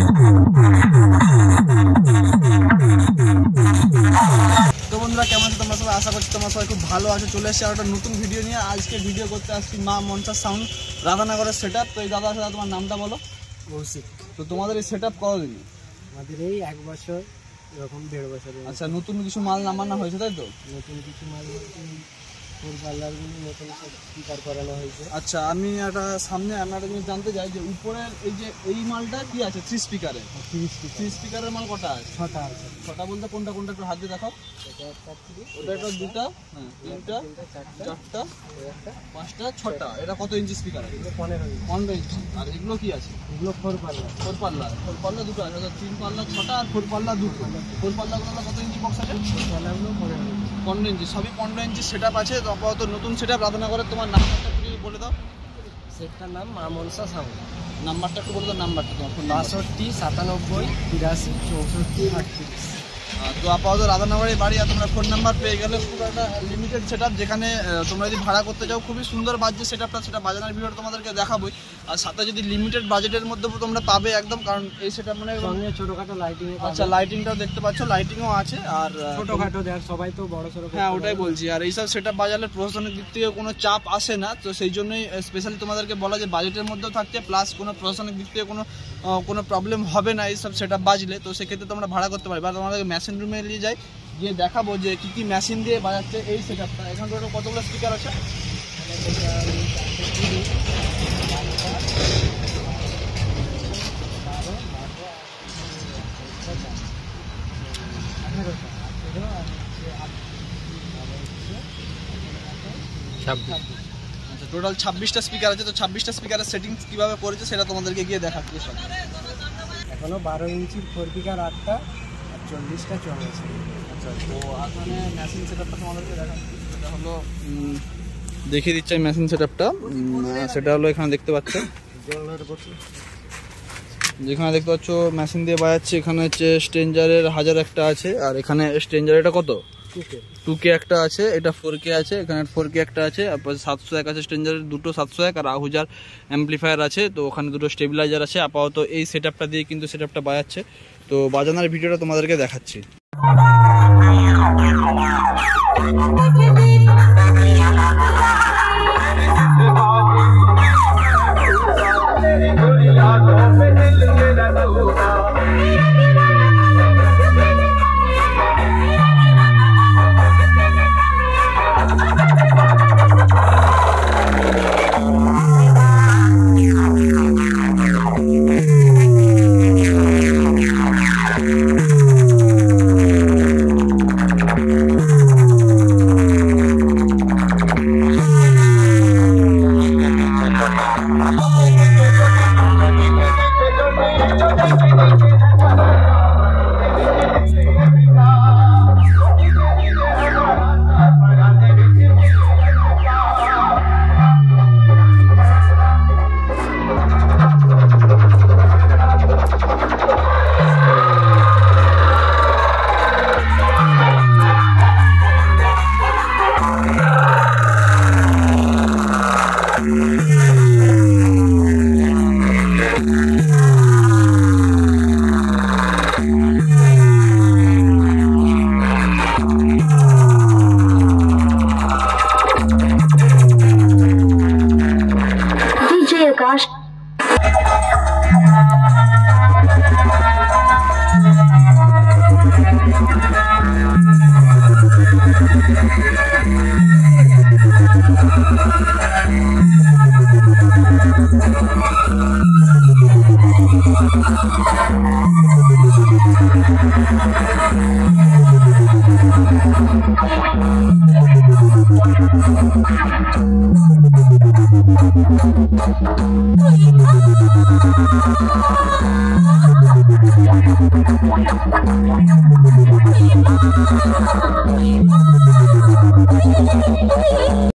তো বন্ধুরা কেমন আছো তোমরা সবাই? আশা করছি তোমরা সবাই খুব ভালো আছো। চলে এসেছি আর একটা নতুন ভিডিও নিয়ে। আজকে ভিডিও করতে আসছি মা মনসা সাউন্ড রাধানগরের সেট আপ। তো এই দাদা সাথে তোমার নামটা বলো। কৌশিক। তো তোমাদের এই সেট আপ কতদিন? আমাদের এই 1 বছর, এরকম 1.5 বছর। আচ্ছা, নতুন কিছু মাল নামানো হয়েছে তাই তো? নতুন কিছু মাল ফুল পার্লারগুলো নতুন স্পিকার করানো হয়েছে। আচ্ছা, আমি একটা সামনে একটা জিনিস জানতে চাই যে উপরের এই মালটা কি আছে? 3 স্পিকারে 3 স্পিকারের মাল কটা আছে? 6টা আছে। 6টা বলতে কোনটা কোনটা একটু হাত দিয়ে দেখাও। ওটা একটা, দুটা, হ্যাঁ, তিনটা, চারটা, পাঁচটা, ছটা। এটা কত ইঞ্চি স্পিকার আছে? 15 ইঞ্চি। আর এগুলো কি আছে? এগুলো 4 পাল্লা। 4 পাল্লা। 4 পাল্লা দুটো আছে, 3 পাল্লা 6টা আর 4 পাল্লা দুটো। 4 পাল্লাগুলো কত ইঞ্চি বক্স আছে? 4 পাল্লাগুলো 15 ইঞ্চি। সবই 15 ইঞ্চি সেট আপ আছে। তো আপাতত নতুন সেট আপ রাধানগরের। তোমার নাম্বারটা একটু বলে দাও। সেটটার নাম মা মনসা সাউন্ড। নাম্বারটা একটু বলে দাও। নাম্বারটা তোমার ফোন 62 97 82 64 38। তো আপাতত রাধানগরে বাড়ি। আর তোমরা ফোন নাম্বার পেয়ে গেলে পুরো একটা লিমিটেড সেট আপ, যেখানে তোমরা যদি ভাড়া করতে চাও খুবই সুন্দর বাজছে সেট আপটা। সেটা বাজানোর ভিডিওটা তোমাদেরকে দেখাবোই। আর সাথে যদি লিমিটেড বাজেটের মধ্যে তোমরা পাবে একদম, কারণ এই সেট আপ মানে সঙ্গে ছোটখাটো লাইটিং। আচ্ছা, লাইটিংটাও দেখতে পাচ্ছ, লাইটিংও আছে। আর ছোটখাটো দেখ, সবাই তো বড় সড়ো। হ্যাঁ, ওটাই বলছি। আর এইসব সেট আপ বাজালে প্রশাসনিক দিক থেকে কোনো চাপ আসে না। তো সেই জন্যই স্পেশালি তোমাদেরকে বলা যে বাজেটের মধ্যেও থাকছে, প্লাস কোনো প্রশাসনিক দিক থেকে কোনো প্রবলেম হবে না এইসব সেট আপ বাজলে। তো সেক্ষেত্রে তোমরা ভাড়া করতে পারবে। বা তোমাদেরকে মেশিন রুমে নিয়ে যাই, গিয়ে দেখাবো যে কী কী মেশিন দিয়ে বাজাচ্ছে এই সেট আপটা। এখানে টোটাল কতগুলো স্পিকার আছে? আচ্ছা, টোটাল 26টা স্পিকার আছে। তো 26টা স্পিকারের সেটিংস কীভাবে করেছে সেটা তোমাদেরকে গিয়ে দেখাচ্ছি সব। এখনো 12 ইঞ্চির 4 স্পিকার 8টা আর 40টা চলেছে। আচ্ছা, তো এখানে মেশিন সেট আপটা তোমাদেরকে দেখাচ্ছি। সেটা হলো দেখিয়ে দিচ্ছি মেশিন সেট আপটা। সেটা হলো এখানে দেখতে পাচ্ছ, যেখানে দেখতে পাচ্ছ মেশিন দিয়ে বাজাচ্ছে। এখানে হচ্ছে স্ট্রেঞ্জারের 1000 একটা আছে। আর এখানে স্ট্রেঞ্জার এটা কত? 2K একটা আছে। এটা 4K আছে। এখানে 4K একটা আছে। তারপর 701 আছে স্ট্রেঞ্জারের দুটো 701। আর আহুজার অ্যাম্পলিফায়ার আছে। তো ওখানে দুটো স্টেবিলাইজার আছে। আপাতত এই সেট আপটা দিয়ে কিন্তু সেট আপটা বাজাচ্ছে। তো বাজানোর ভিডিওটা তোমাদেরকে দেখাচ্ছি। Thank you.